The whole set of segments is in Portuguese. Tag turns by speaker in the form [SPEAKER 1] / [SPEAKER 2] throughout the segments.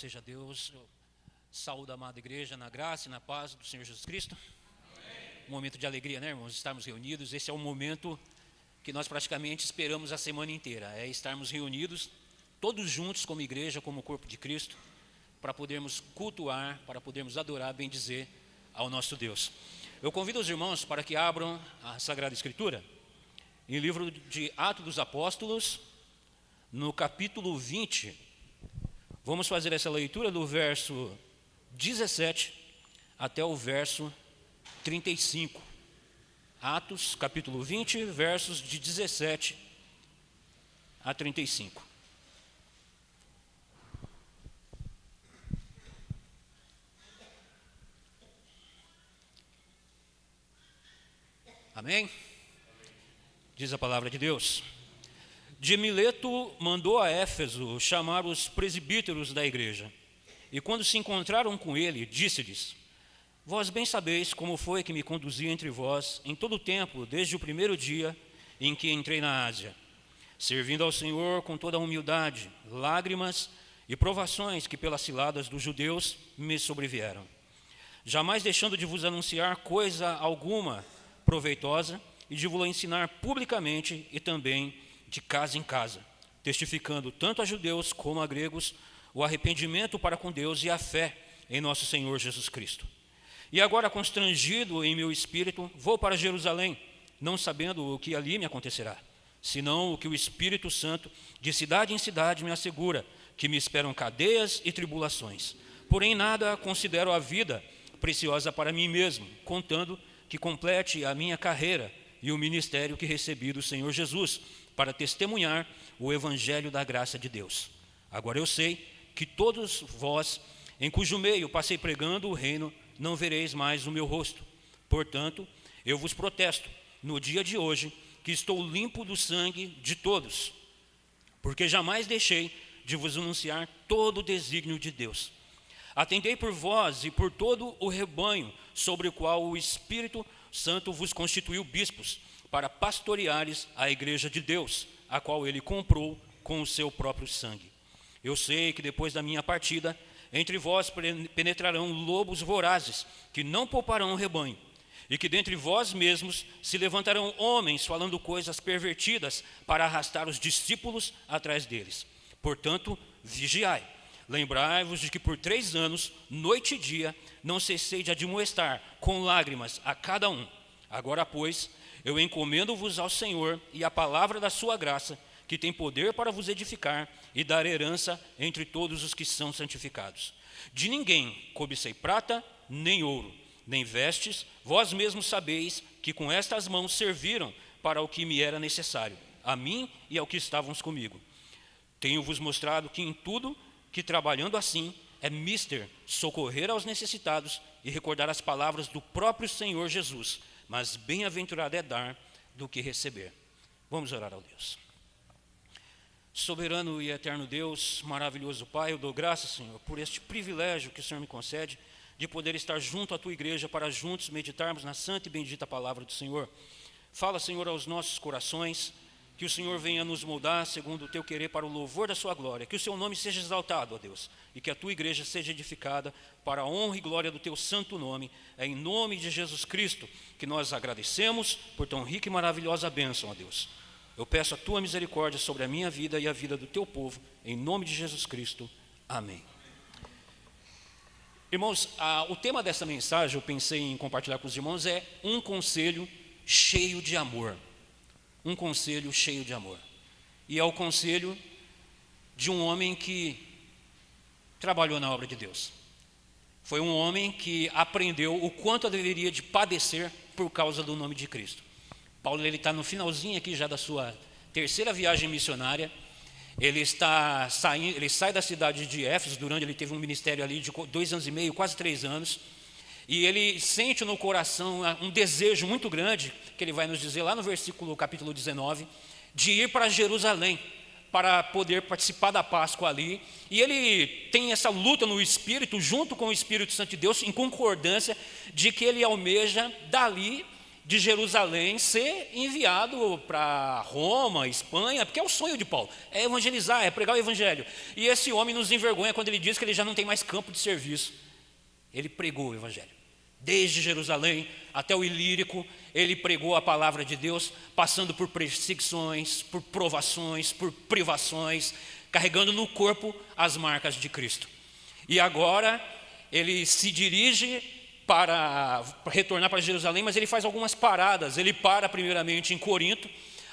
[SPEAKER 1] seja Deus. Eu saúdo a amada igreja na graça e na paz do Senhor Jesus Cristo. Um momento de alegria, né, irmãos? Estarmos reunidos. Esse é o momento que nós praticamente esperamos a semana inteira. É estarmos reunidos, todos juntos como igreja, como corpo de Cristo, para podermos cultuar, para podermos adorar, bendizer ao nosso Deus. Eu convido os irmãos para que abram a Sagrada Escritura em livro de Atos dos Apóstolos, no capítulo 20. Vamos fazer essa leitura do verso 17 até o verso 35. Atos, capítulo 20, versos de 17 a 35. Amém? Diz a palavra de Deus. De Mileto mandou a Éfeso chamar os presbíteros da igreja. E quando se encontraram com ele, disse-lhes: Vós bem sabeis como foi que me conduzi entre vós em todo o tempo, desde o primeiro dia em que entrei na Ásia, servindo ao Senhor com toda a humildade, lágrimas e provações que pelas ciladas dos judeus me sobrevieram, jamais deixando de vos anunciar coisa alguma proveitosa e de vos ensinar publicamente e também de casa em casa, testificando tanto a judeus como a gregos o arrependimento para com Deus e a fé em nosso Senhor Jesus Cristo. E agora, constrangido em meu espírito, vou para Jerusalém, não sabendo o que ali me acontecerá, senão o que o Espírito Santo de cidade em cidade me assegura, que me esperam cadeias e tribulações. Porém, nada considero a vida preciosa para mim mesmo, contando que complete a minha carreira e o ministério que recebi do Senhor Jesus, para testemunhar o evangelho da graça de Deus. Agora eu sei que todos vós, em cujo meio passei pregando o reino, não vereis mais o meu rosto. Portanto, eu vos protesto, no dia de hoje, que estou limpo do sangue de todos, porque jamais deixei de vos anunciar todo o desígnio de Deus. Atendei por vós e por todo o rebanho, sobre o qual o Espírito Santo vos constituiu bispos, para pastoreares a igreja de Deus, a qual ele comprou com o seu próprio sangue. Eu sei que depois da minha partida, entre vós penetrarão lobos vorazes, que não pouparão o rebanho, e que dentre vós mesmos se levantarão homens falando coisas pervertidas para arrastar os discípulos atrás deles. Portanto, vigiai. Lembrai-vos de que por 3 anos, noite e dia, não cessei de admoestar com lágrimas a cada um. Agora, pois, eu encomendo-vos ao Senhor e à palavra da sua graça, que tem poder para vos edificar e dar herança entre todos os que são santificados. De ninguém cobicei prata, nem ouro, nem vestes, vós mesmos sabeis que com estas mãos serviram para o que me era necessário, a mim e ao que estavam comigo. Tenho-vos mostrado que em tudo que trabalhando assim é mister socorrer aos necessitados e recordar as palavras do próprio Senhor Jesus, mas bem-aventurado é dar do que receber. Vamos orar ao Deus. Soberano e eterno Deus, maravilhoso Pai, eu dou graças, Senhor, por este privilégio que o Senhor me concede de poder estar junto à Tua igreja para juntos meditarmos na santa e bendita palavra do Senhor. Fala, Senhor, aos nossos corações, que o Senhor venha nos moldar segundo o Teu querer para o louvor da Sua glória, que o Seu nome seja exaltado, ó Deus, e que a Tua igreja seja edificada para a honra e glória do Teu santo nome. É em nome de Jesus Cristo que nós agradecemos por tão rica e maravilhosa bênção, ó Deus. Eu peço a Tua misericórdia sobre a minha vida e a vida do Teu povo, em nome de Jesus Cristo. Amém. Irmãos, o tema dessa mensagem, eu pensei em compartilhar com os irmãos, é um conselho cheio de amor. Um conselho cheio de amor. E é o conselho de um homem que trabalhou na obra de Deus. Foi um homem que aprendeu o quanto deveria de padecer por causa do nome de Cristo. Paulo está no finalzinho aqui já da sua 3ª viagem missionária. Ele sai da cidade de Éfeso, ele teve um ministério ali de 2 anos e meio, quase 3 anos. E ele sente no coração um desejo muito grande, que ele vai nos dizer lá no capítulo 19, de ir para Jerusalém, para poder participar da Páscoa ali. E ele tem essa luta no Espírito, junto com o Espírito Santo de Deus, em concordância, de que ele almeja dali de Jerusalém ser enviado para Roma, Espanha, porque é o sonho de Paulo, é evangelizar, é pregar o evangelho. E esse homem nos envergonha quando ele diz que ele já não tem mais campo de serviço. Ele pregou o evangelho. Desde Jerusalém até o Ilírico, ele pregou a palavra de Deus, passando por perseguições, por provações, por privações, carregando no corpo as marcas de Cristo. E agora ele se dirige para retornar para Jerusalém, mas ele faz algumas paradas. Ele para primeiramente em Corinto,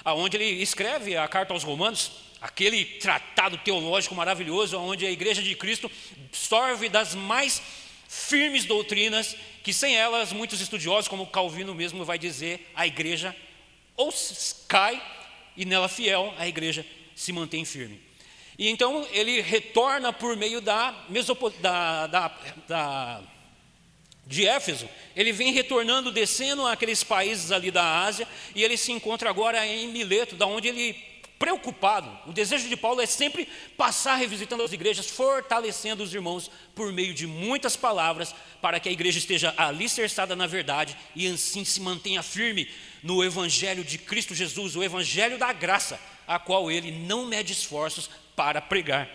[SPEAKER 1] onde ele escreve a carta aos Romanos, aquele tratado teológico maravilhoso, onde a igreja de Cristo sorve das mais firmes doutrinas, que sem elas muitos estudiosos, como Calvino mesmo vai dizer, a igreja ou cai e nela fiel, a igreja se mantém firme. E então ele retorna por meio de Éfeso. Ele vem retornando, descendo aqueles países ali da Ásia, e ele se encontra agora em Mileto, da onde ele, preocupado, o desejo de Paulo é sempre passar revisitando as igrejas, fortalecendo os irmãos por meio de muitas palavras, para que a igreja esteja alicerçada na verdade e assim se mantenha firme no evangelho de Cristo Jesus, o evangelho da graça, a qual ele não mede esforços para pregar.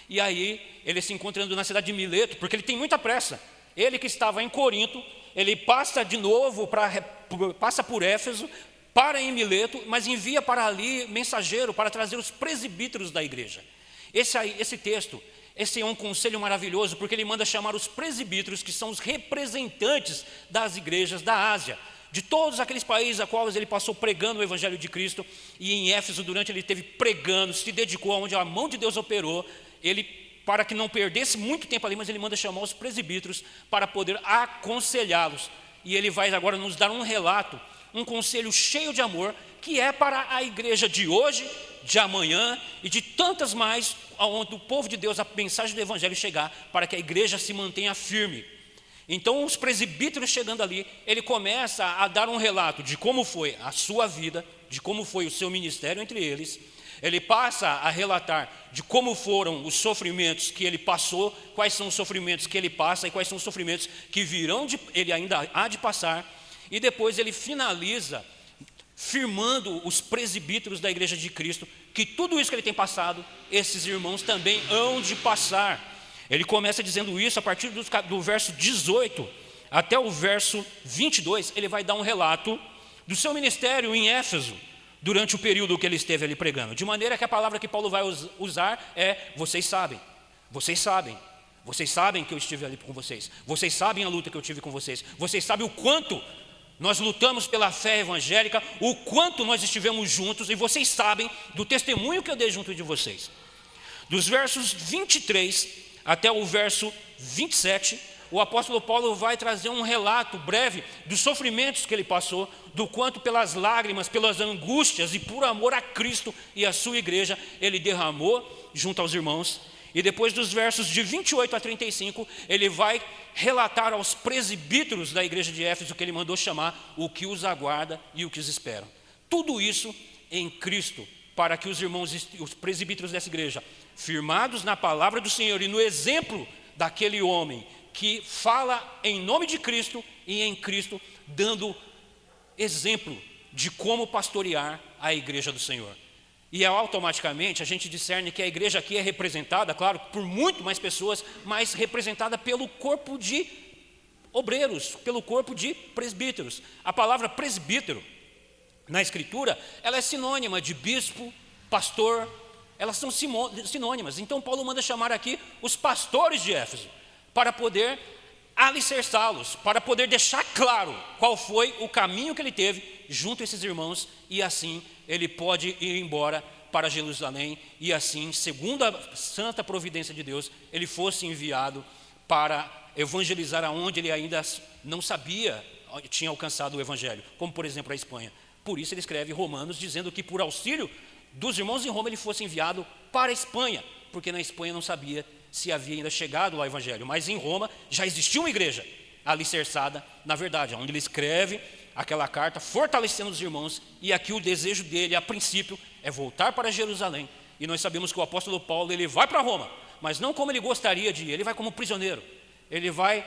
[SPEAKER 1] E aí ele se encontrando na cidade de Mileto, porque ele tem muita pressa. Ele que estava em Corinto, ele passa de novo, passa por Éfeso, para em Mileto, mas envia para ali mensageiro para trazer os presbíteros da igreja. Esse texto, esse é um conselho maravilhoso, porque ele manda chamar os presbíteros, que são os representantes das igrejas da Ásia, de todos aqueles países a quais ele passou pregando o evangelho de Cristo. E em Éfeso, durante ele esteve pregando, se dedicou aonde a mão de Deus operou. Ele, para que não perdesse muito tempo ali, mas ele manda chamar os presbíteros para poder aconselhá-los. E ele vai agora nos dar um relato, um conselho cheio de amor, que é para a igreja de hoje, de amanhã e de tantas mais, onde o povo de Deus, a mensagem do evangelho chegar, para que a igreja se mantenha firme. Então os presbíteros chegando ali, ele começa a dar um relato de como foi a sua vida, de como foi o seu ministério entre eles. Ele passa a relatar de como foram os sofrimentos que ele passou, quais são os sofrimentos que ele passa e quais são os sofrimentos que ele ainda há de passar. E depois ele finaliza firmando os presbíteros da igreja de Cristo, que tudo isso que ele tem passado, esses irmãos também hão de passar. Ele começa dizendo isso a partir do verso 18 até o verso 22, ele vai dar um relato do seu ministério em Éfeso, durante o período que ele esteve ali pregando. De maneira que a palavra que Paulo vai usar é: vocês sabem que eu estive ali com vocês, vocês sabem a luta que eu tive com vocês, vocês sabem o quanto nós lutamos pela fé evangélica, o quanto nós estivemos juntos, e vocês sabem do testemunho que eu dei junto de vocês. Dos versos 23 até o verso 27, o apóstolo Paulo vai trazer um relato breve dos sofrimentos que ele passou, do quanto pelas lágrimas, pelas angústias e por amor a Cristo e a sua igreja, ele derramou junto aos irmãos. E depois dos versos de 28 a 35, ele vai relatar aos presbíteros da igreja de Éfeso, que ele mandou chamar, o que os aguarda e o que os esperam. Tudo isso em Cristo, para que os irmãos, os presbíteros dessa igreja, firmados na palavra do Senhor e no exemplo daquele homem que fala em nome de Cristo e em Cristo, dando exemplo de como pastorear a igreja do Senhor. E automaticamente a gente discerne que a igreja aqui é representada, claro, por muito mais pessoas, mas representada pelo corpo de obreiros, pelo corpo de presbíteros. A palavra presbítero, na Escritura, ela é sinônima de bispo, pastor, elas são sinônimas. Então Paulo manda chamar aqui os pastores de Éfeso, para poder alicerçá-los, para poder deixar claro qual foi o caminho que ele teve junto a esses irmãos, e assim ele pode ir embora para Jerusalém, e assim, segundo a santa providência de Deus, ele fosse enviado para evangelizar aonde ele ainda não sabia, tinha alcançado o evangelho, como por exemplo a Espanha. Por isso ele escreve Romanos, dizendo que por auxílio dos irmãos em Roma ele fosse enviado para a Espanha, porque na Espanha não sabia se havia ainda chegado ao evangelho, mas em Roma já existia uma igreja alicerçada na verdade, onde ele escreve aquela carta fortalecendo os irmãos. E aqui o desejo dele, a princípio, é voltar para Jerusalém. E nós sabemos que o apóstolo Paulo, ele vai para Roma, mas não como ele gostaria de ir, ele vai como prisioneiro, ele vai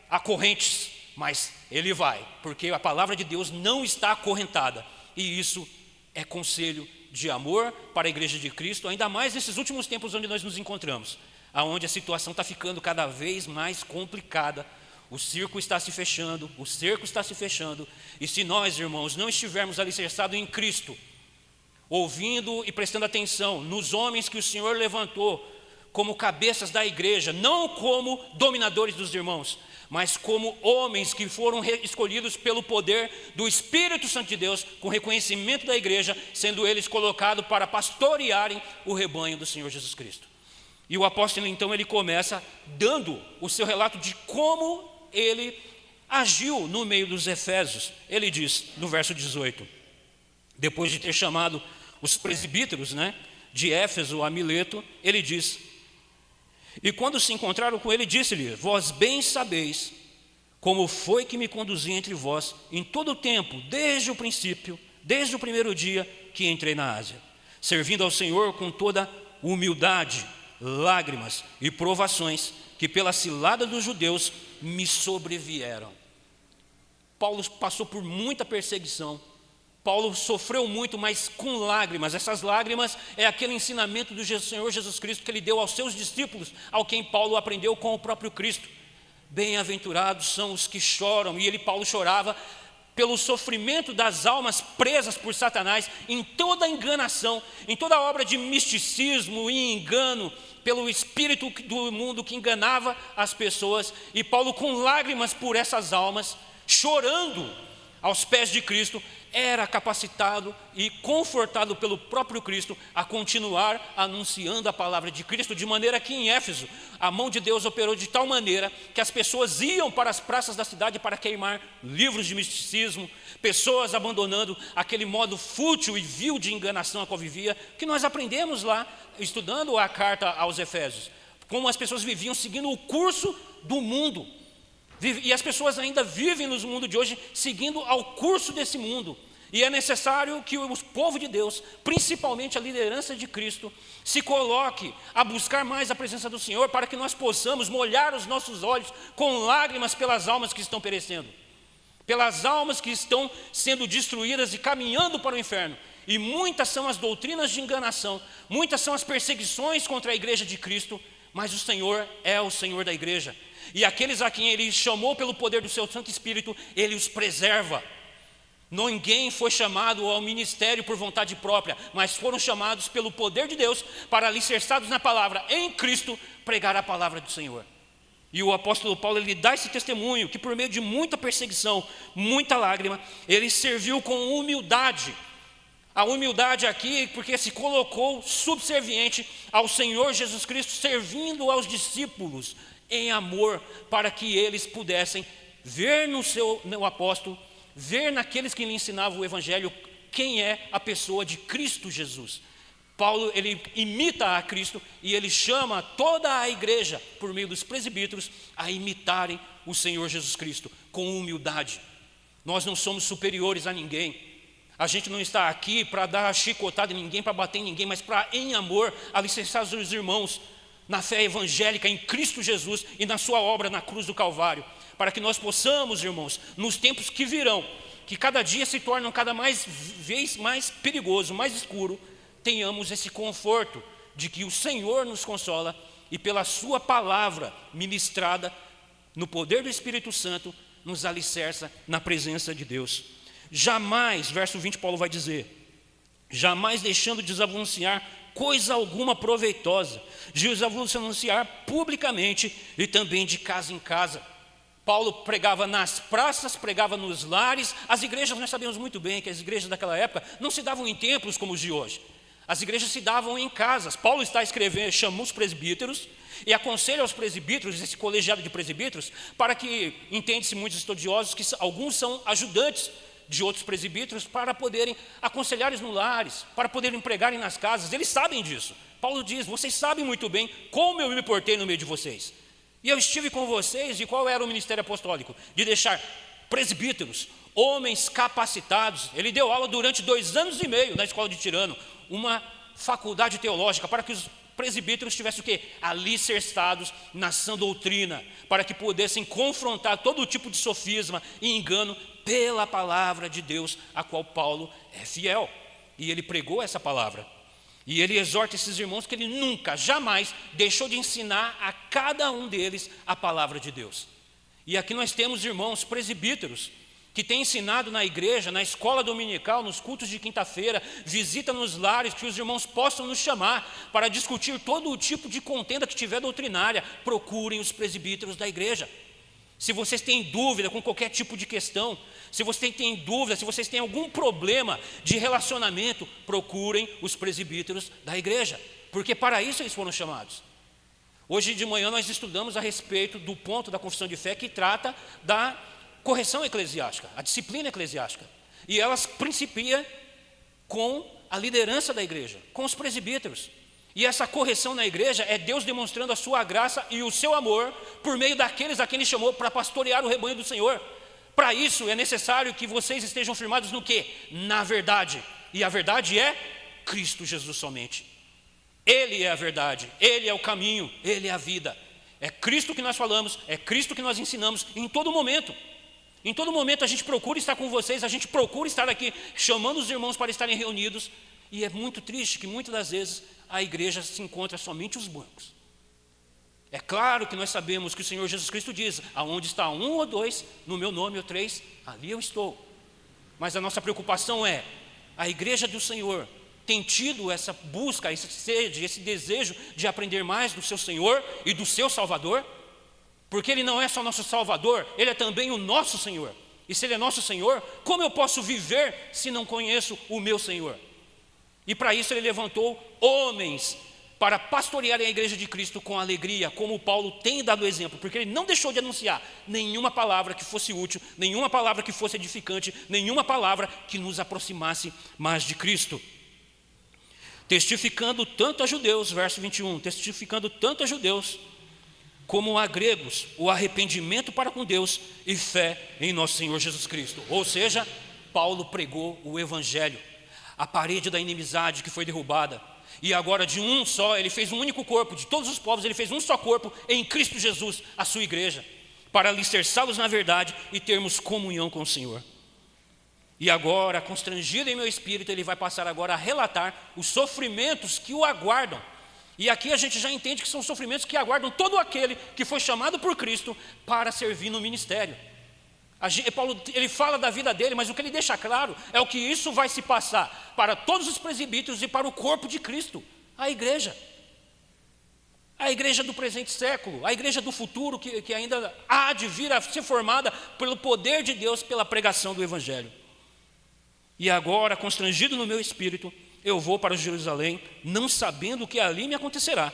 [SPEAKER 1] a correntes, mas ele vai, porque a palavra de Deus não está acorrentada, e isso é conselho de amor para a igreja de Cristo, ainda mais nesses últimos tempos onde nós nos encontramos, aonde a situação está ficando cada vez mais complicada. O circo está se fechando, o cerco está se fechando, e se nós, irmãos, não estivermos alicerçados em Cristo, ouvindo e prestando atenção nos homens que o Senhor levantou como cabeças da igreja, não como dominadores dos irmãos, mas como homens que foram escolhidos pelo poder do Espírito Santo de Deus, com reconhecimento da igreja, sendo eles colocados para pastorearem o rebanho do Senhor Jesus Cristo. E o apóstolo então ele começa dando o seu relato de como ele agiu no meio dos efésios. Ele diz no verso 18, depois de ter chamado os presbíteros, de Éfeso a Mileto, ele diz: e quando se encontraram com ele, disse-lhe: vós bem sabeis como foi que me conduzi entre vós em todo o tempo, desde o princípio, desde o primeiro dia que entrei na Ásia, servindo ao Senhor com toda humildade, lágrimas e provações que pela cilada dos judeus me sobrevieram. Paulo passou por muita perseguição, Paulo sofreu muito, mas com lágrimas. Essas lágrimas é aquele ensinamento do Senhor Jesus Cristo que ele deu aos seus discípulos, ao quem Paulo aprendeu com o próprio Cristo. Bem-aventurados são os que choram, e Paulo chorava pelo sofrimento das almas presas por Satanás, em toda enganação, em toda obra de misticismo e engano, pelo espírito do mundo que enganava as pessoas, e Paulo com lágrimas por essas almas, chorando aos pés de Cristo, era capacitado e confortado pelo próprio Cristo a continuar anunciando a palavra de Cristo, de maneira que em Éfeso a mão de Deus operou de tal maneira que as pessoas iam para as praças da cidade para queimar livros de misticismo, pessoas abandonando aquele modo fútil e vil de enganação a qual vivia, que nós aprendemos lá, estudando a carta aos Efésios, como as pessoas viviam seguindo o curso do mundo. E as pessoas ainda vivem no mundo de hoje seguindo ao curso desse mundo. E é necessário que o povo de Deus, principalmente a liderança de Cristo, se coloque a buscar mais a presença do Senhor, para que nós possamos molhar os nossos olhos com lágrimas pelas almas que estão perecendo, pelas almas que estão sendo destruídas e caminhando para o inferno. E muitas são as doutrinas de enganação, muitas são as perseguições contra a igreja de Cristo, mas o Senhor é o Senhor da igreja. E aqueles a quem Ele chamou pelo poder do seu Santo Espírito, Ele os preserva. Ninguém foi chamado ao ministério por vontade própria, mas foram chamados pelo poder de Deus para, alicerçados na palavra, em Cristo, pregar a palavra do Senhor. E o apóstolo Paulo, ele dá esse testemunho, que por meio de muita perseguição, muita lágrima, ele serviu com humildade. A humildade aqui, porque se colocou subserviente ao Senhor Jesus Cristo, servindo aos discípulos, em amor, para que eles pudessem ver no apóstolo, ver naqueles que lhe ensinavam o evangelho, quem é a pessoa de Cristo Jesus. Paulo, ele imita a Cristo e ele chama toda a igreja, por meio dos presbíteros, a imitarem o Senhor Jesus Cristo, com humildade. Nós não somos superiores a ninguém. A gente não está aqui para dar chicotada em ninguém, para bater em ninguém, mas para, em amor, alicerçar os irmãos na fé evangélica em Cristo Jesus e na sua obra na cruz do Calvário, para que nós possamos, irmãos, nos tempos que virão, que cada dia se tornam cada vez mais perigoso, mais escuro, tenhamos esse conforto de que o Senhor nos consola e pela sua palavra ministrada no poder do Espírito Santo nos alicerça na presença de Deus. Jamais, verso 20 Paulo vai dizer, jamais deixando de desanunciar coisa alguma proveitosa, de anunciar publicamente e também de casa em casa. Paulo pregava nas praças, pregava nos lares. As igrejas, nós sabemos muito bem que as igrejas daquela época não se davam em templos como os de hoje. As igrejas se davam em casas. Paulo está escrevendo, chama os presbíteros e aconselha aos presbíteros, esse colegiado de presbíteros, para que, entende-se muitos estudiosos, que alguns são ajudantes de outros presbíteros para poderem aconselhar no lares, para poderem pregarem nas casas. Eles sabem disso. Paulo diz, vocês sabem muito bem como eu me portei no meio de vocês. E eu estive com vocês, e qual era o ministério apostólico? De deixar presbíteros, homens capacitados. Ele deu aula durante 2 anos e meio na escola de Tirano, uma faculdade teológica, para que os presbíteros estivessem o quê? Alicerçados na sã doutrina, para que pudessem confrontar todo tipo de sofisma e engano pela palavra de Deus, a qual Paulo é fiel. E ele pregou essa palavra. E ele exorta esses irmãos que ele nunca, jamais deixou de ensinar a cada um deles a palavra de Deus. E aqui nós temos irmãos presbíteros que têm ensinado na igreja, na escola dominical, nos cultos de quinta-feira, visita nos lares, que os irmãos possam nos chamar para discutir todo o tipo de contenda que tiver doutrinária. Procurem os presbíteros da igreja. Se vocês têm dúvida com qualquer tipo de questão, se vocês têm dúvida, se vocês têm algum problema de relacionamento, procurem os presbíteros da igreja, porque para isso eles foram chamados. Hoje de manhã nós estudamos a respeito do ponto da confissão de fé que trata da correção eclesiástica, a disciplina eclesiástica. E elas principia com a liderança da igreja, com os presbíteros. E essa correção na igreja é Deus demonstrando a sua graça e o seu amor por meio daqueles a quem Ele chamou para pastorear o rebanho do Senhor. Para isso é necessário que vocês estejam firmados no quê? Na verdade. E a verdade é Cristo Jesus somente. Ele é a verdade, Ele é o caminho, Ele é a vida. É Cristo que nós falamos, é Cristo que nós ensinamos em todo momento. Em todo momento a gente procura estar com vocês, a gente procura estar aqui chamando os irmãos para estarem reunidos. E é muito triste que muitas das vezes a igreja se encontra somente os bancos. É claro que nós sabemos que o Senhor Jesus Cristo diz: aonde está um ou dois, no meu nome ou três, ali eu estou. Mas a nossa preocupação é, a igreja do Senhor tem tido essa busca, esse sede, esse desejo de aprender mais do seu Senhor e do seu Salvador? Porque Ele não é só nosso Salvador, Ele é também o nosso Senhor. E se Ele é nosso Senhor, como eu posso viver se não conheço o meu Senhor? E para isso Ele levantou homens para pastorearem a igreja de Cristo com alegria, como Paulo tem dado exemplo, porque ele não deixou de anunciar nenhuma palavra que fosse útil, nenhuma palavra que fosse edificante, nenhuma palavra que nos aproximasse mais de Cristo. Testificando tanto a judeus, verso 21, testificando tanto a judeus como a gregos o arrependimento para com Deus e fé em nosso Senhor Jesus Cristo. Ou seja, Paulo pregou o evangelho, a parede da inimizade que foi derrubada, e agora de um só, ele fez um único corpo, de todos os povos ele fez um só corpo em Cristo Jesus, a sua igreja, para alicerçá-los na verdade e termos comunhão com o Senhor. E agora, constrangido em meu espírito, ele vai passar agora a relatar os sofrimentos que o aguardam. E aqui a gente já entende que são sofrimentos que aguardam todo aquele que foi chamado por Cristo para servir no ministério. Paulo, ele fala da vida dele, mas o que ele deixa claro é o que isso vai se passar para todos os presbíteros e para o corpo de Cristo, a igreja. A igreja do presente século, a igreja do futuro que ainda há de vir a ser formada pelo poder de Deus, pela pregação do Evangelho. E agora, constrangido no meu espírito, eu vou para Jerusalém, não sabendo o que ali me acontecerá,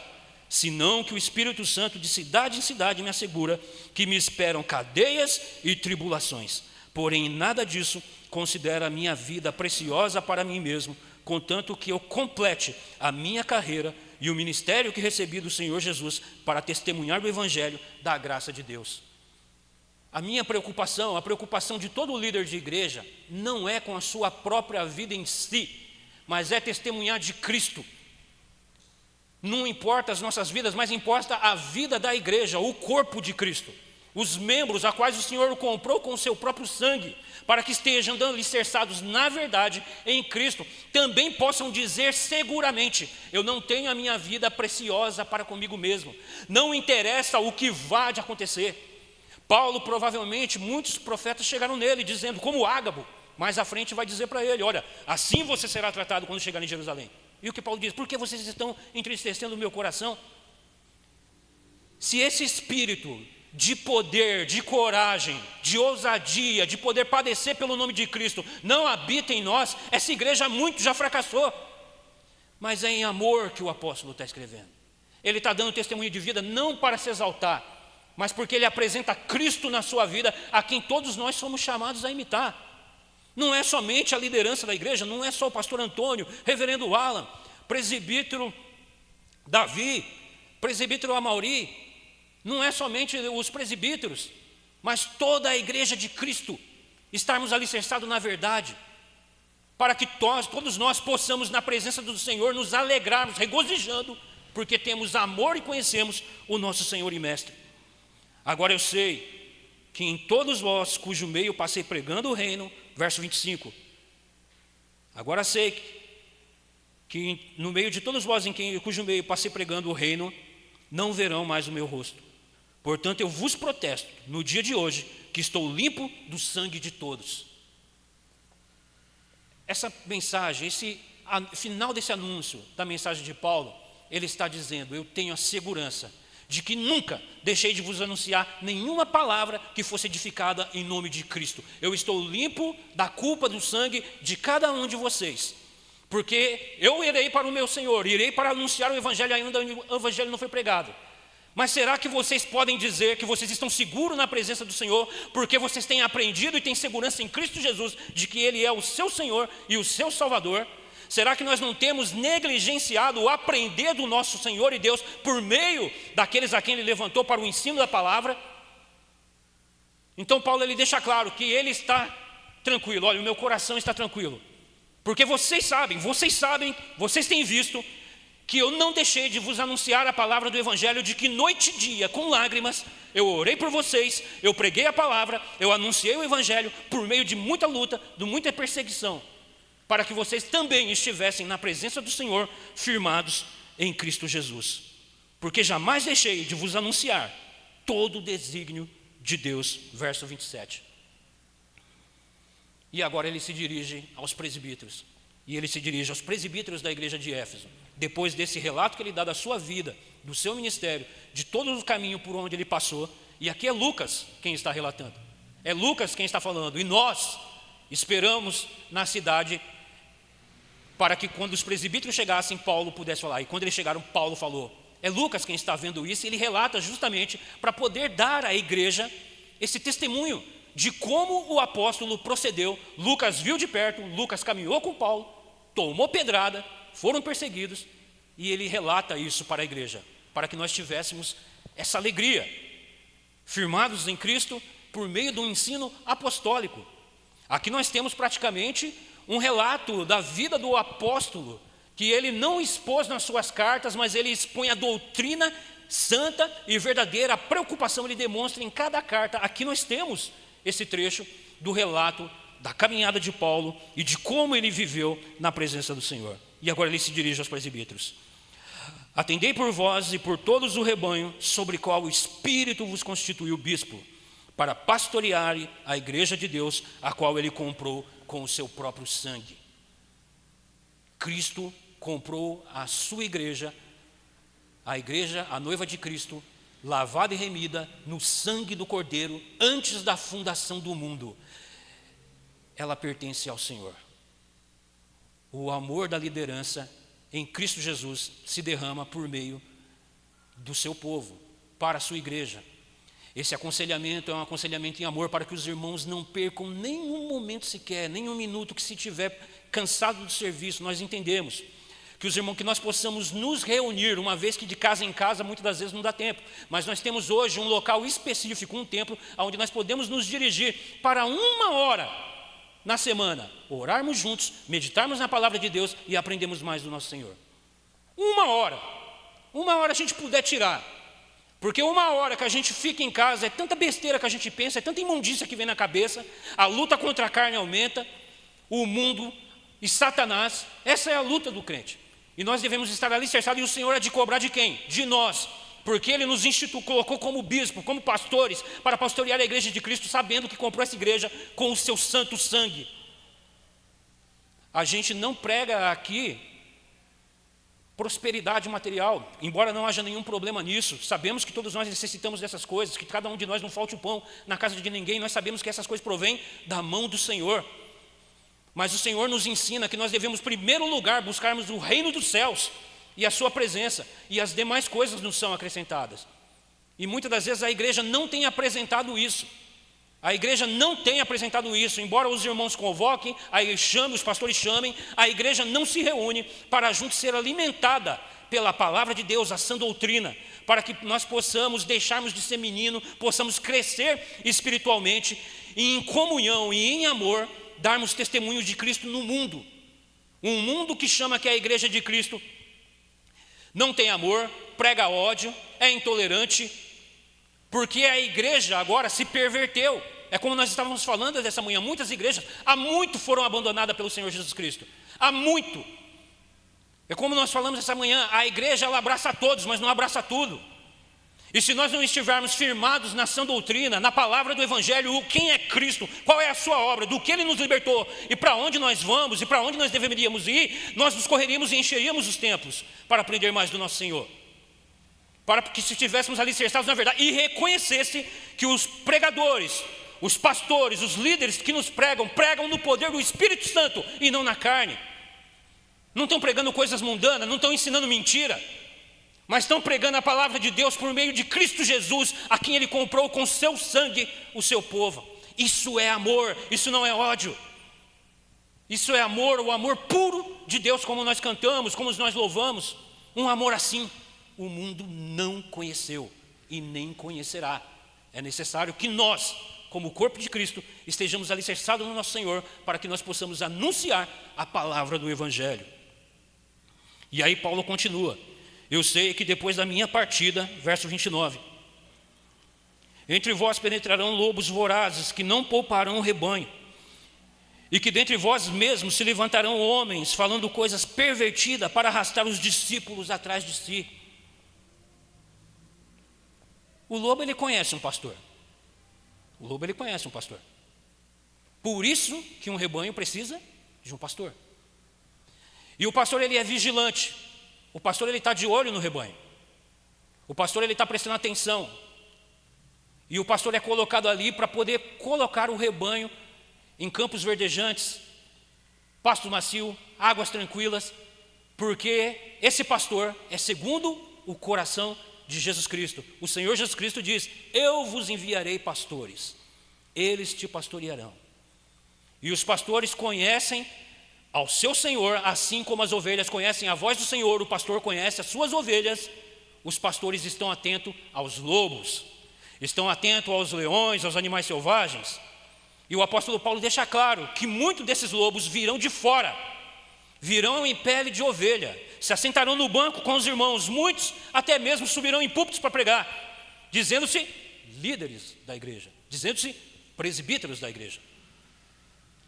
[SPEAKER 1] senão que o Espírito Santo de cidade em cidade me assegura que me esperam cadeias e tribulações. Porém, nada disso considero a minha vida preciosa para mim mesmo, contanto que eu complete a minha carreira e o ministério que recebi do Senhor Jesus para testemunhar o Evangelho da graça de Deus. A minha preocupação, a preocupação de todo líder de igreja, não é com a sua própria vida em si, mas é testemunhar de Cristo. Não importa as nossas vidas, mas importa a vida da igreja, o corpo de Cristo. Os membros a quais o Senhor comprou com o seu próprio sangue, para que estejam alicerçados na verdade em Cristo, também possam dizer seguramente: eu não tenho a minha vida preciosa para comigo mesmo. Não interessa o que vá de acontecer. Paulo, provavelmente, muitos profetas chegaram nele dizendo, como Ágabo, mais à frente vai dizer para ele: olha, assim você será tratado quando chegar em Jerusalém. E o que Paulo diz? Por que vocês estão entristecendo o meu coração? Se esse espírito de poder, de coragem, de ousadia, de poder padecer pelo nome de Cristo não habita em nós, essa igreja muito já fracassou. Mas é em amor que o apóstolo está escrevendo. Ele está dando testemunho de vida não para se exaltar, mas porque ele apresenta Cristo na sua vida, a quem todos nós somos chamados a imitar. Não é somente a liderança da igreja, não é só o pastor Antônio, reverendo Alan, presbítero Davi, presbítero Amauri, não é somente os presbíteros, mas toda a igreja de Cristo, estarmos alicerçados na verdade, para que todos nós possamos, na presença do Senhor, nos alegrarmos, regozijando porque temos amor e conhecemos o nosso Senhor e Mestre. Agora eu sei que em todos vós, cujo meio passei pregando o reino, verso 25. Agora sei que no meio de todos vós, cujo meio passei pregando o reino, não verão mais o meu rosto. Portanto, eu vos protesto, no dia de hoje, que estou limpo do sangue de todos. Essa mensagem, final desse anúncio da mensagem de Paulo, ele está dizendo: eu tenho a segurança de que nunca deixei de vos anunciar nenhuma palavra que fosse edificada em nome de Cristo. Eu estou limpo da culpa do sangue de cada um de vocês, porque eu irei para o meu Senhor, irei para anunciar o Evangelho, ainda o Evangelho não foi pregado. Mas será que vocês podem dizer que vocês estão seguros na presença do Senhor, porque vocês têm aprendido e têm segurança em Cristo Jesus, de que Ele é o seu Senhor e o seu Salvador? Será que nós não temos negligenciado o aprender do nosso Senhor e Deus por meio daqueles a quem Ele levantou para o ensino da palavra? Então Paulo ele deixa claro que ele está tranquilo. Olha, o meu coração está tranquilo, porque vocês têm visto que eu não deixei de vos anunciar a palavra do Evangelho, de que noite e dia, com lágrimas, eu orei por vocês, eu preguei a palavra, eu anunciei o Evangelho por meio de muita luta, de muita perseguição, para que vocês também estivessem na presença do Senhor, firmados em Cristo Jesus. Porque jamais deixei de vos anunciar todo o desígnio de Deus. Verso 27. E agora ele se dirige aos presbíteros. E ele se dirige aos presbíteros da igreja de Éfeso. Depois desse relato que ele dá da sua vida, do seu ministério, de todo o caminho por onde ele passou. E aqui é Lucas quem está relatando. É Lucas quem está falando. E nós esperamos na cidade para que quando os presbíteros chegassem, Paulo pudesse falar. E quando eles chegaram, Paulo falou. É Lucas quem está vendo isso. E ele relata justamente para poder dar à igreja esse testemunho de como o apóstolo procedeu. Lucas viu de perto, Lucas caminhou com Paulo, tomou pedrada, foram perseguidos, e ele relata isso para a igreja, para que nós tivéssemos essa alegria, firmados em Cristo por meio do ensino apostólico. Aqui nós temos praticamente um relato da vida do apóstolo, que ele não expôs nas suas cartas, mas ele expõe a doutrina santa e verdadeira, a preocupação ele demonstra em cada carta. Aqui nós temos esse trecho do relato da caminhada de Paulo e de como ele viveu na presença do Senhor. E agora ele se dirige aos presbíteros. Atendei por vós e por todos o rebanho, sobre qual o Espírito vos constituiu bispo, para pastorear a igreja de Deus, a qual ele comprou com o seu próprio sangue. Cristo comprou a sua igreja, a noiva de Cristo, lavada e remida no sangue do Cordeiro, antes da fundação do mundo. Ela pertence ao Senhor. O amor da liderança em Cristo Jesus se derrama por meio do seu povo, para a sua igreja. Esse aconselhamento é um aconselhamento em amor, para que os irmãos não percam nenhum momento sequer, nenhum minuto, que se estiver cansado do serviço, nós entendemos que os irmãos, que nós possamos nos reunir, uma vez que de casa em casa muitas das vezes não dá tempo, mas nós temos hoje um local específico, um templo, onde nós podemos nos dirigir para 1 hora na semana, orarmos juntos, meditarmos na palavra de Deus e aprendermos mais do nosso Senhor. 1 hora a gente puder tirar, porque 1 hora que a gente fica em casa, é tanta besteira que a gente pensa, é tanta imundícia que vem na cabeça, a luta contra a carne aumenta, o mundo e Satanás, essa é a luta do crente. E nós devemos estar alicerçados, e o Senhor é de cobrar de quem? De nós, porque Ele nos colocou como bispo, como pastores, para pastorear a igreja de Cristo, sabendo que comprou essa igreja com o seu santo sangue. A gente não prega aqui prosperidade material, embora não haja nenhum problema nisso. Sabemos que todos nós necessitamos dessas coisas, que cada um de nós não falte o pão na casa de ninguém. Nós sabemos que essas coisas provêm da mão do Senhor. Mas o Senhor nos ensina que nós devemos, em primeiro lugar, buscarmos o reino dos céus e a sua presença, e as demais coisas nos são acrescentadas. E muitas das vezes a igreja não tem apresentado isso. A igreja não tem apresentado isso. Embora os irmãos convoquem, aí os pastores chamem, a igreja não se reúne para junto ser alimentada pela palavra de Deus, a sã doutrina, para que nós possamos deixarmos de ser menino, possamos crescer espiritualmente, e em comunhão e em amor, darmos testemunho de Cristo no mundo. Um mundo que chama que a igreja de Cristo não tem amor, prega ódio, é intolerante, porque a igreja agora se perverteu. É como nós estávamos falando dessa manhã, muitas igrejas há muito foram abandonadas pelo Senhor Jesus Cristo, há muito. É como nós falamos essa manhã, a igreja ela abraça todos, mas não abraça tudo. E se nós não estivermos firmados na sã doutrina, na palavra do Evangelho, quem é Cristo, qual é a sua obra, do que Ele nos libertou e para onde nós vamos e para onde nós deveríamos ir, nós nos correríamos e encheríamos os templos para aprender mais do nosso Senhor. Para que se estivéssemos alicerçados na verdade e reconhecesse que os pregadores, os pastores, os líderes que nos pregam, pregam no poder do Espírito Santo e não na carne. Não estão pregando coisas mundanas, não estão ensinando mentira, mas estão pregando a palavra de Deus por meio de Cristo Jesus, a quem Ele comprou com seu sangue o seu povo. Isso é amor, isso não é ódio. Isso é amor, o amor puro de Deus, como nós cantamos, como nós louvamos. Um amor assim, o mundo não conheceu e nem conhecerá. É necessário que nós, como corpo de Cristo, estejamos alicerçados no nosso Senhor, para que nós possamos anunciar a palavra do Evangelho. E aí Paulo continua: eu sei que depois da minha partida, verso 29, entre vós penetrarão lobos vorazes que não pouparão o rebanho, e que dentre vós mesmos se levantarão homens falando coisas pervertidas para arrastar os discípulos atrás de si. O lobo ele conhece um pastor. O lobo ele conhece um pastor. Por isso que um rebanho precisa de um pastor. E o pastor ele é vigilante. O pastor ele está de olho no rebanho. O pastor ele está prestando atenção. E o pastor é colocado ali para poder colocar o rebanho em campos verdejantes, pasto macio, águas tranquilas, porque esse pastor é segundo o coração de Jesus Cristo. O Senhor Jesus Cristo diz: eu vos enviarei pastores, eles te pastorearão. E os pastores conhecem ao seu Senhor, assim como as ovelhas conhecem a voz do Senhor, o pastor conhece as suas ovelhas. Os pastores estão atentos aos lobos, estão atentos aos leões, aos animais selvagens. E o apóstolo Paulo deixa claro que muitos desses lobos virão de fora, virão em pele de ovelha, se assentarão no banco com os irmãos, muitos até mesmo subirão em púlpitos para pregar, dizendo-se líderes da igreja, dizendo-se presbíteros da igreja.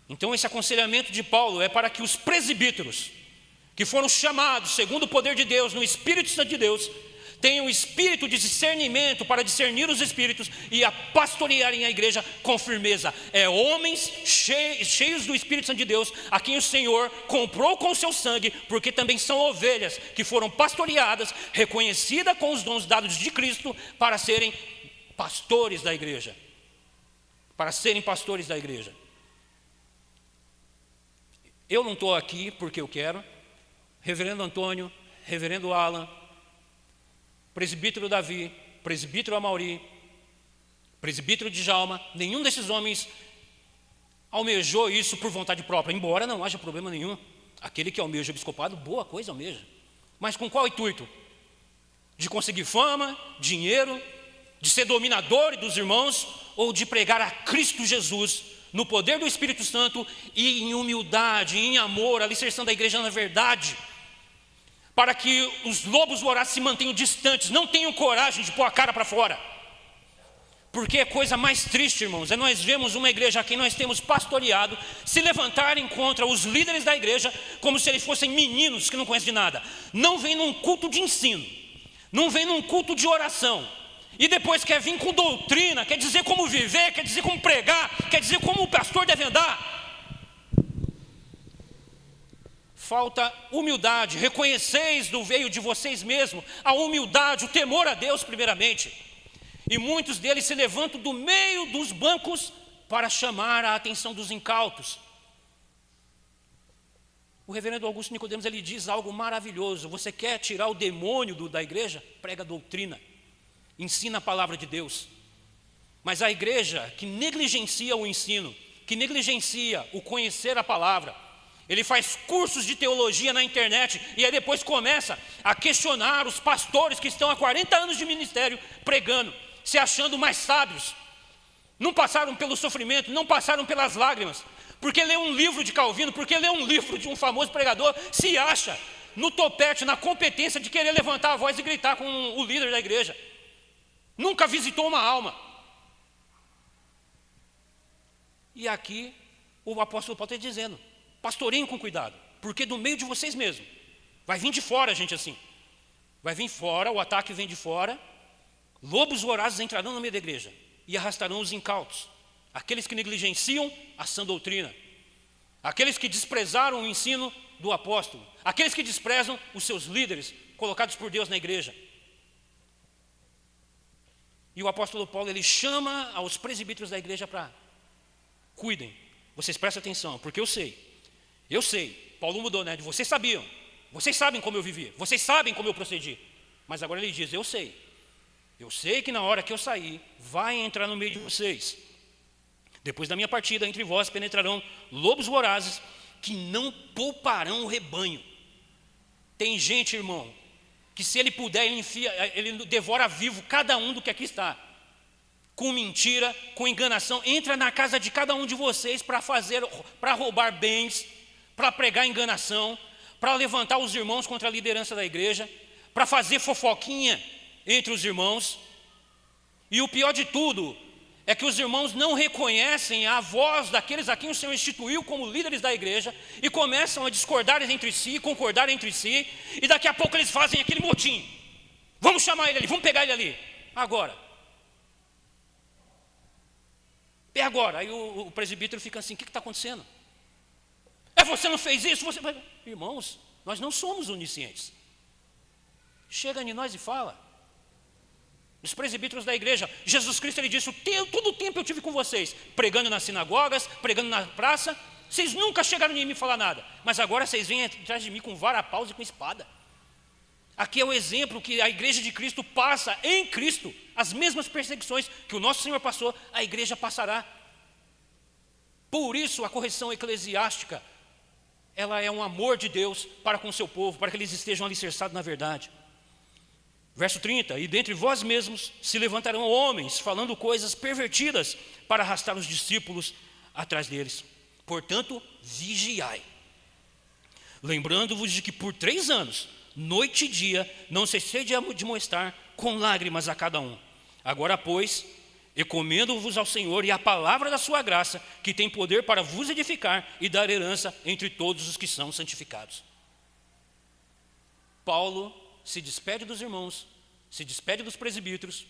[SPEAKER 1] Então esse aconselhamento de Paulo é para que os presbíteros, que foram chamados segundo o poder de Deus, no Espírito Santo de Deus, tenham o espírito de discernimento para discernir os espíritos e a pastorearem a igreja com firmeza. É homens cheios do Espírito Santo de Deus, a quem o Senhor comprou com o seu sangue, porque também são ovelhas que foram pastoreadas, reconhecidas com os dons dados de Cristo, para serem pastores da igreja. Para serem pastores da igreja. Eu não estou aqui porque eu quero. Reverendo Antônio, reverendo Alan, presbítero Davi, presbítero Amauri, presbítero Djalma, nenhum desses homens almejou isso por vontade própria, embora não haja problema nenhum. Aquele que almeja o episcopado, boa coisa almeja. Mas com qual intuito? De conseguir fama, dinheiro, de ser dominador dos irmãos, ou de pregar a Cristo Jesus no poder do Espírito Santo e em humildade, em amor, alicerçando a igreja na verdade, para que os lobos vorazes se mantenham distantes, não tenham coragem de pôr a cara para fora. Porque é coisa mais triste, irmãos, é nós vemos uma igreja a quem nós temos pastoreado se levantarem contra os líderes da igreja como se eles fossem meninos que não conhecem de nada. Não vem num culto de ensino, não vem num culto de oração, e depois quer vir com doutrina, quer dizer como viver, quer dizer como pregar, quer dizer como o pastor deve andar. Falta humildade. Reconheceis do veio de vocês mesmos a humildade, o temor a Deus primeiramente. E muitos deles se levantam do meio dos bancos para chamar a atenção dos incautos. O reverendo Augusto Nicodemos ele diz algo maravilhoso: você quer tirar o demônio da igreja? Prega doutrina, ensina a palavra de Deus. Mas a igreja que negligencia o ensino, que negligencia o conhecer a palavra, ele faz cursos de teologia na internet e aí depois começa a questionar os pastores que estão há 40 anos de ministério pregando, se achando mais sábios. Não passaram pelo sofrimento, não passaram pelas lágrimas. Porque lê um livro de Calvino, porque lê um livro de um famoso pregador, se acha no topete, na competência de querer levantar a voz e gritar com o líder da igreja. Nunca visitou uma alma. E aqui o apóstolo Paulo está dizendo: pastoreiem com cuidado, porque do meio de vocês mesmos vai vir de fora gente assim. Vai vir fora, o ataque vem de fora. Lobos vorazes entrarão no meio da igreja e arrastarão os incautos, aqueles que negligenciam a sã doutrina, aqueles que desprezaram o ensino do apóstolo, aqueles que desprezam os seus líderes colocados por Deus na igreja. E o apóstolo Paulo, ele chama aos presbíteros da igreja para: cuidem, vocês prestem atenção, porque eu sei, Paulo mudou, né? Vocês sabiam, vocês sabem como eu vivi, vocês sabem como eu procedi. Mas agora ele diz: eu sei que na hora que eu sair, vai entrar no meio de vocês. Depois da minha partida, entre vós penetrarão lobos vorazes, que não pouparão o rebanho. Tem gente, irmão, que se ele puder, ele devora vivo cada um do que aqui está. Com mentira, com enganação, entra na casa de cada um de vocês para roubar bens, para pregar enganação, para levantar os irmãos contra a liderança da igreja, para fazer fofoquinha entre os irmãos. E o pior de tudo é que os irmãos não reconhecem a voz daqueles a quem o Senhor instituiu como líderes da igreja e começam a discordar entre si, concordar entre si, e daqui a pouco eles fazem aquele motim. Vamos chamar ele ali, vamos pegar ele ali. Agora. E agora? Aí o presbítero fica assim: o que está acontecendo? Você não fez isso? Irmãos, nós não somos oniscientes. Chega em nós e fala. Os presbíteros da igreja, Jesus Cristo, ele disse: todo o tempo eu tive com vocês, pregando nas sinagogas, pregando na praça, vocês nunca chegaram em mim falar nada, mas agora vocês vêm atrás de mim com vara, paus e com espada. Aqui é o exemplo que a igreja de Cristo passa em Cristo, as mesmas perseguições que o nosso Senhor passou, a igreja passará. Por isso a correção eclesiástica, ela é um amor de Deus para com o seu povo, para que eles estejam alicerçados na verdade. Verso 30, e dentre vós mesmos se levantarão homens, falando coisas pervertidas, para arrastar os discípulos atrás deles. Portanto, vigiai, lembrando-vos de que por 3 anos, noite e dia, não cessei de admoestar com lágrimas a cada um. Agora, pois, recomendo-vos ao Senhor e à palavra da sua graça, que tem poder para vos edificar e dar herança entre todos os que são santificados. Paulo se despede dos irmãos, se despede dos presbíteros,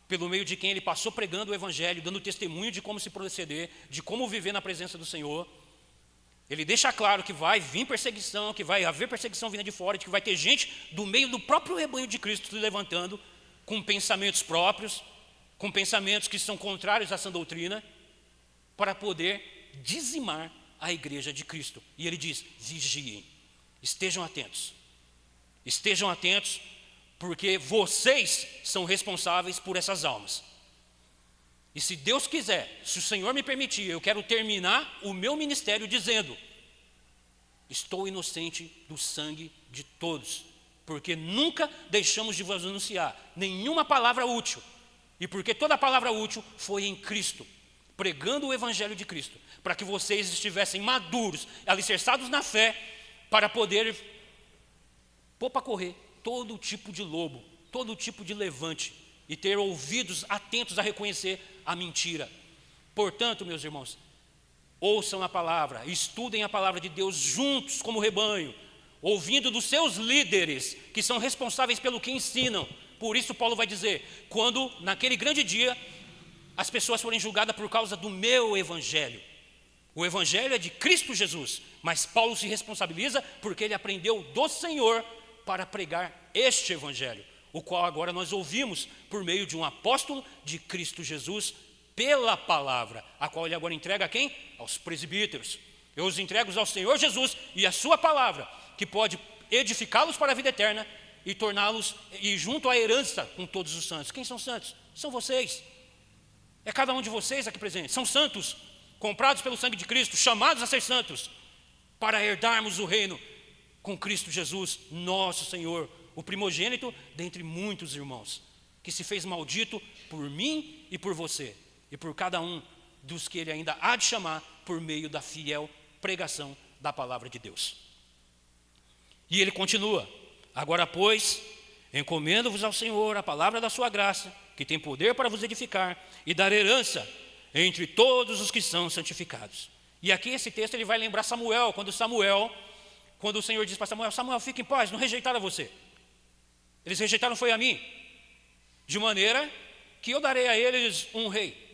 [SPEAKER 1] pelo meio de quem ele passou pregando o evangelho, dando testemunho de como se proceder, de como viver na presença do Senhor. Ele deixa claro que vai vir perseguição, que vai haver perseguição vinda de fora, de que vai ter gente do meio do próprio rebanho de Cristo se levantando com pensamentos próprios, com pensamentos que são contrários à sã doutrina, para poder dizimar a igreja de Cristo. E ele diz: vigiem, estejam atentos, porque vocês são responsáveis por essas almas. E se Deus quiser, se o Senhor me permitir, eu quero terminar o meu ministério dizendo: estou inocente do sangue de todos, porque nunca deixamos de vos anunciar nenhuma palavra útil, e porque toda palavra útil foi em Cristo, pregando o evangelho de Cristo, para que vocês estivessem maduros, alicerçados na fé, para poder pôr para correr todo tipo de lobo, todo tipo de levante, e ter ouvidos atentos a reconhecer a mentira. Portanto, meus irmãos, ouçam a palavra, estudem a palavra de Deus juntos como rebanho, ouvindo dos seus líderes, que são responsáveis pelo que ensinam. Por isso Paulo vai dizer: quando naquele grande dia as pessoas forem julgadas por causa do meu evangelho. O evangelho é de Cristo Jesus, mas Paulo se responsabiliza porque ele aprendeu do Senhor para pregar este evangelho, o qual agora nós ouvimos por meio de um apóstolo de Cristo Jesus, pela palavra, a qual ele agora entrega a quem? Aos presbíteros. Eu os entrego ao Senhor Jesus e a sua palavra, que pode edificá-los para a vida eterna e torná-los, e junto à herança com todos os santos. Quem são santos? São vocês. É cada um de vocês aqui presente. São santos, comprados pelo sangue de Cristo, chamados a ser santos, para herdarmos o reino com Cristo Jesus, nosso Senhor, o primogênito dentre muitos irmãos, que se fez maldito por mim e por você, e por cada um dos que ele ainda há de chamar por meio da fiel pregação da palavra de Deus. E ele continua: agora, pois, encomendo-vos ao Senhor a palavra da sua graça, que tem poder para vos edificar e dar herança entre todos os que são santificados. E aqui esse texto ele vai lembrar Samuel, quando o Senhor diz para Samuel: Samuel, fique em paz, não rejeitaram você. Eles rejeitaram foi a mim, de maneira que eu darei a eles um rei.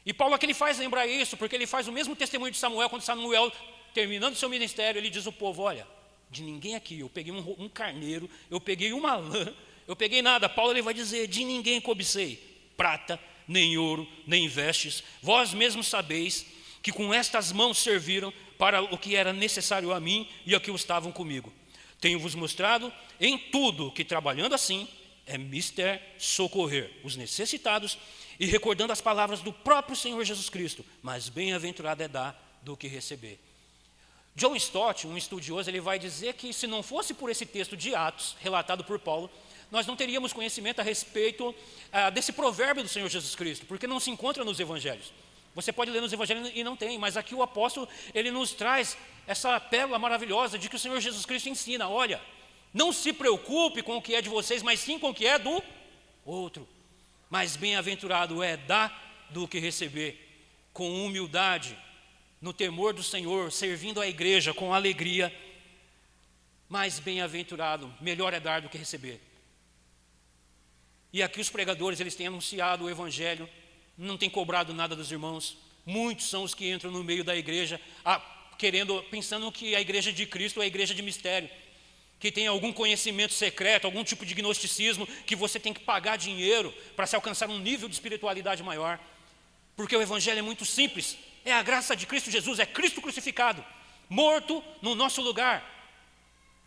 [SPEAKER 1] E Paulo aqui ele faz lembrar isso, porque ele faz o mesmo testemunho de Samuel, quando Samuel, terminando seu ministério, ele diz ao povo: olha, de ninguém aqui, eu peguei um carneiro, eu peguei uma lã, eu peguei nada. Paulo ele vai dizer: de ninguém cobicei prata, nem ouro, nem vestes. Vós mesmos sabeis que com estas mãos serviram para o que era necessário a mim e a que estavam comigo. Tenho-vos mostrado em tudo que, trabalhando assim, é mister socorrer os necessitados e recordando as palavras do próprio Senhor Jesus Cristo, mas bem-aventurado é dar do que receber. John Stott, um estudioso, ele vai dizer que se não fosse por esse texto de Atos, relatado por Paulo, nós não teríamos conhecimento a respeito desse provérbio do Senhor Jesus Cristo, porque não se encontra nos evangelhos. Você pode ler nos evangelhos e não tem, mas aqui o apóstolo, ele nos traz essa pérola maravilhosa de que o Senhor Jesus Cristo ensina: olha, não se preocupe com o que é de vocês, mas sim com o que é do outro. Mas bem-aventurado é dar do que receber, com humildade, no temor do Senhor, servindo a igreja com alegria. Mais bem-aventurado, melhor é dar do que receber. E aqui os pregadores, eles têm anunciado o evangelho, não têm cobrado nada dos irmãos. Muitos são os que entram no meio da igreja, pensando que a igreja de Cristo é a igreja de mistério, que tem algum conhecimento secreto, algum tipo de gnosticismo, que você tem que pagar dinheiro para se alcançar um nível de espiritualidade maior. Porque o evangelho é muito simples, é a graça de Cristo Jesus, é Cristo crucificado, morto no nosso lugar.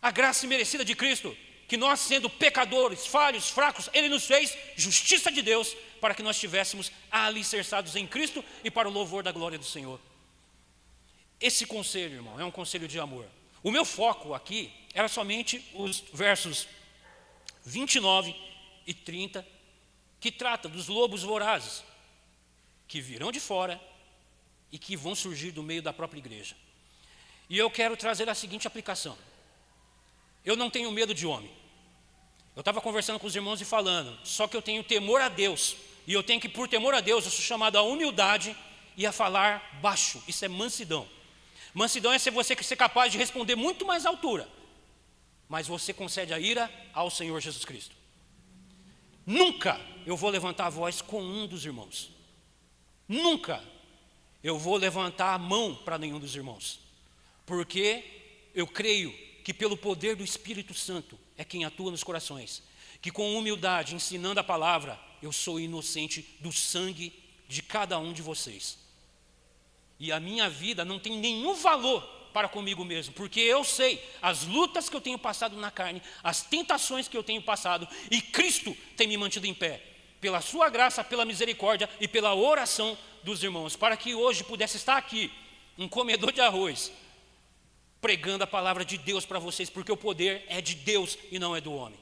[SPEAKER 1] A graça imerecida de Cristo, que nós, sendo pecadores, falhos, fracos, Ele nos fez justiça de Deus, para que nós estivéssemos alicerçados em Cristo e para o louvor da glória do Senhor. Esse conselho, irmão, é um conselho de amor. O meu foco aqui era somente os versos 29 e 30, que trata dos lobos vorazes, que virão de fora e que vão surgir do meio da própria igreja. E eu quero trazer a seguinte aplicação: eu não tenho medo de homem. Eu estava conversando com os irmãos e falando, só que eu tenho temor a Deus, e eu tenho que, por temor a Deus, eu sou chamado à humildade e a falar baixo. Isso é mansidão. Mansidão é você ser capaz de responder muito mais à altura, mas você concede a ira ao Senhor Jesus Cristo. Nunca eu vou levantar a voz com um dos irmãos. Nunca eu vou levantar a mão para nenhum dos irmãos, porque eu creio que pelo poder do Espírito Santo é quem atua nos corações, que com humildade, ensinando a palavra, eu sou inocente do sangue de cada um de vocês. E a minha vida não tem nenhum valor para comigo mesmo, porque eu sei as lutas que eu tenho passado na carne, as tentações que eu tenho passado, e Cristo tem me mantido em pé, pela sua graça, pela misericórdia e pela oração dos irmãos, para que hoje pudesse estar aqui, um comedor de arroz, pregando a palavra de Deus para vocês, porque o poder é de Deus e não é do homem.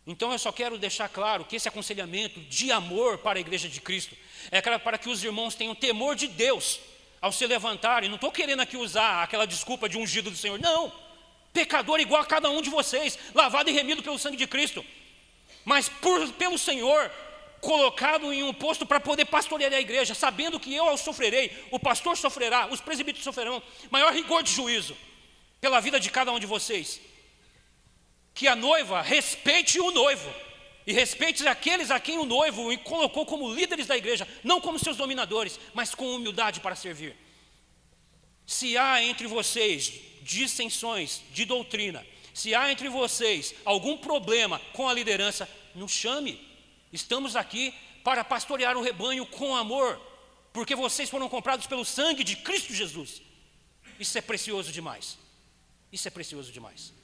[SPEAKER 1] Então eu só quero deixar claro que esse aconselhamento de amor para a igreja de Cristo é para que os irmãos tenham temor de Deus ao se levantarem. Não estou querendo aqui usar aquela desculpa de ungido do Senhor, não. Pecador igual a cada um de vocês, lavado e remido pelo sangue de Cristo, mas pelo Senhor colocado em um posto para poder pastorear a igreja, sabendo que eu sofrerei, o pastor sofrerá, os presbíteros sofrerão maior rigor de juízo pela vida de cada um de vocês. Que a noiva respeite o noivo e respeite aqueles a quem o noivo colocou como líderes da igreja, não como seus dominadores, mas com humildade para servir. Se há entre vocês dissensões de doutrina, se há entre vocês algum problema com a liderança, nos chame. Estamos aqui para pastorear o rebanho com amor, porque vocês foram comprados pelo sangue de Cristo Jesus. Isso é precioso demais. Isso é precioso demais.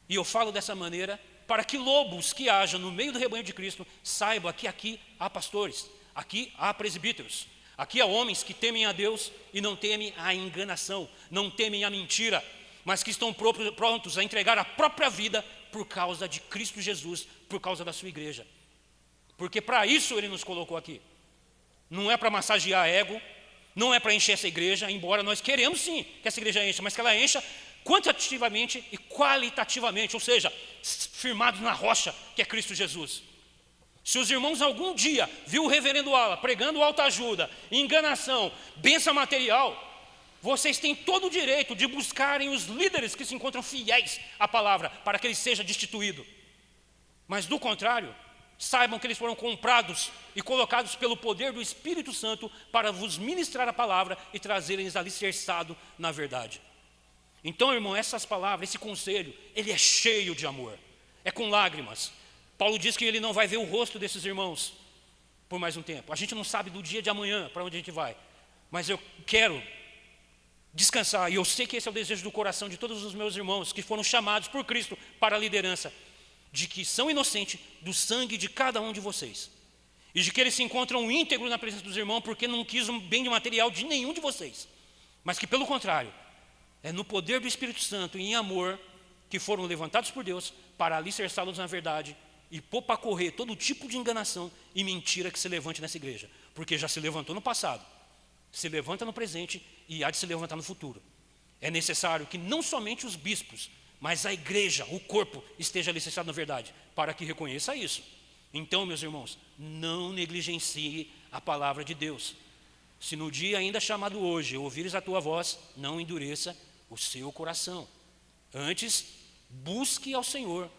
[SPEAKER 1] E eu falo dessa maneira para que lobos que hajam no meio do rebanho de Cristo saibam que aqui há pastores, aqui há presbíteros, aqui há homens que temem a Deus e não temem a enganação, não temem a mentira, mas que estão prontos a entregar a própria vida por causa de Cristo Jesus, por causa da sua igreja. Porque para isso Ele nos colocou aqui. Não é para massagear ego, não é para encher essa igreja, embora nós queremos sim que essa igreja encha, mas que ela encha quantitativamente e qualitativamente, ou seja, firmados na rocha que é Cristo Jesus. Se os irmãos algum dia viu o reverendo Ala pregando autoajuda, enganação, bênção material, vocês têm todo o direito de buscarem os líderes que se encontram fiéis à palavra, para que ele seja destituído. Mas do contrário, saibam que eles foram comprados e colocados pelo poder do Espírito Santo para vos ministrar a palavra e trazerem-nos alicerçado na verdade. Então, irmão, essas palavras, esse conselho, ele é cheio de amor, é com lágrimas. Paulo diz que ele não vai ver o rosto desses irmãos por mais um tempo. A gente não sabe do dia de amanhã para onde a gente vai, mas eu quero descansar, e eu sei que esse é o desejo do coração de todos os meus irmãos que foram chamados por Cristo para a liderança, de que são inocentes do sangue de cada um de vocês, e de que eles se encontram íntegros na presença dos irmãos, porque não quis um bem material de nenhum de vocês, mas que pelo contrário, é no poder do Espírito Santo e em amor que foram levantados por Deus para alicerçá-los na verdade e pôr para correr todo tipo de enganação e mentira que se levante nessa igreja, porque já se levantou no passado, se levanta no presente e há de se levantar no futuro. É necessário que não somente os bispos, mas a igreja, o corpo, esteja alicerçado na verdade, para que reconheça isso. Então, meus irmãos, não negligencie a palavra de Deus. Se no dia ainda chamado hoje ouvires a tua voz, não endureça o seu coração. Antes, busque ao Senhor,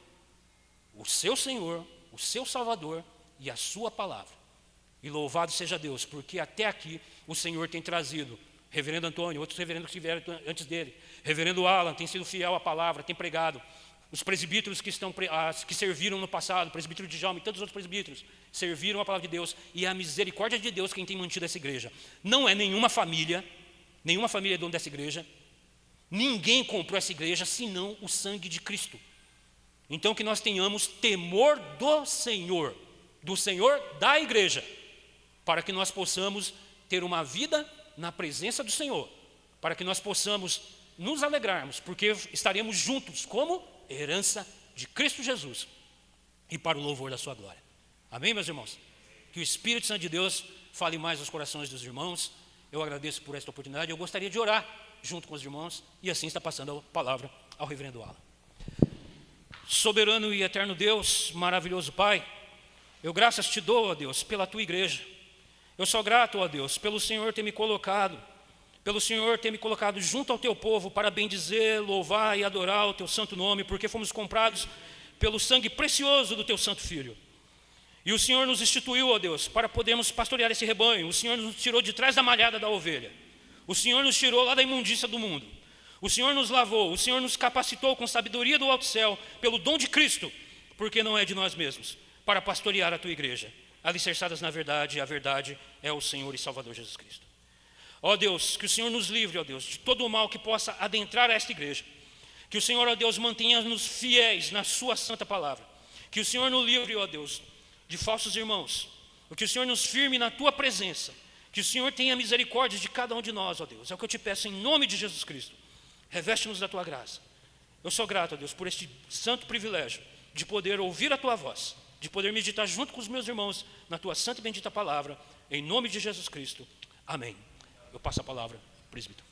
[SPEAKER 1] o seu Salvador e a sua palavra. E louvado seja Deus, porque até aqui o Senhor tem trazido reverendo Antônio, outros reverendos que vieram antes dele, reverendo Alan, tem sido fiel à palavra, tem pregado, os presbíteros que serviram no passado, o presbítero de Djalma e tantos outros presbíteros, serviram a palavra de Deus, e a misericórdia de Deus quem tem mantido essa igreja. Não é nenhuma família é dona dessa igreja, ninguém comprou essa igreja, senão o sangue de Cristo. Então que nós tenhamos temor do Senhor da igreja, para que nós possamos ter uma vida na presença do Senhor, para que nós possamos nos alegrarmos, porque estaremos juntos como herança de Cristo Jesus e para o louvor da sua glória. Amém, meus irmãos? Que o Espírito Santo de Deus fale mais aos corações dos irmãos. Eu agradeço por esta oportunidade. Eu gostaria de orar junto com os irmãos, e assim está passando a palavra ao reverendo Alan. Soberano e eterno Deus, maravilhoso Pai, eu graças te dou, ó Deus, pela tua igreja. Eu sou grato, ó Deus, pelo Senhor ter me colocado junto ao teu povo para bendizer, louvar e adorar o teu santo nome, porque fomos comprados pelo sangue precioso do teu santo Filho. E o Senhor nos instituiu, ó Deus, para podermos pastorear esse rebanho. O Senhor nos tirou de trás da malhada da ovelha. O Senhor nos tirou lá da imundícia do mundo. O Senhor nos lavou, o Senhor nos capacitou com sabedoria do alto céu, pelo dom de Cristo, porque não é de nós mesmos, para pastorear a tua igreja, alicerçadas na verdade, e a verdade é o Senhor e Salvador Jesus Cristo. Ó Deus, que o Senhor nos livre, ó Deus, de todo o mal que possa adentrar a esta igreja. Que o Senhor, ó Deus, mantenha-nos fiéis na sua santa palavra. Que o Senhor nos livre, ó Deus, de falsos irmãos. Que o Senhor nos firme na tua presença. Que o Senhor tenha misericórdia de cada um de nós, ó Deus. É o que eu te peço em nome de Jesus Cristo. Reveste-nos da tua graça. Eu sou grato, ó Deus, por este santo privilégio de poder ouvir a tua voz, de poder meditar junto com os meus irmãos na tua santa e bendita palavra, em nome de Jesus Cristo. Amém. Eu passo a palavra, presbítero.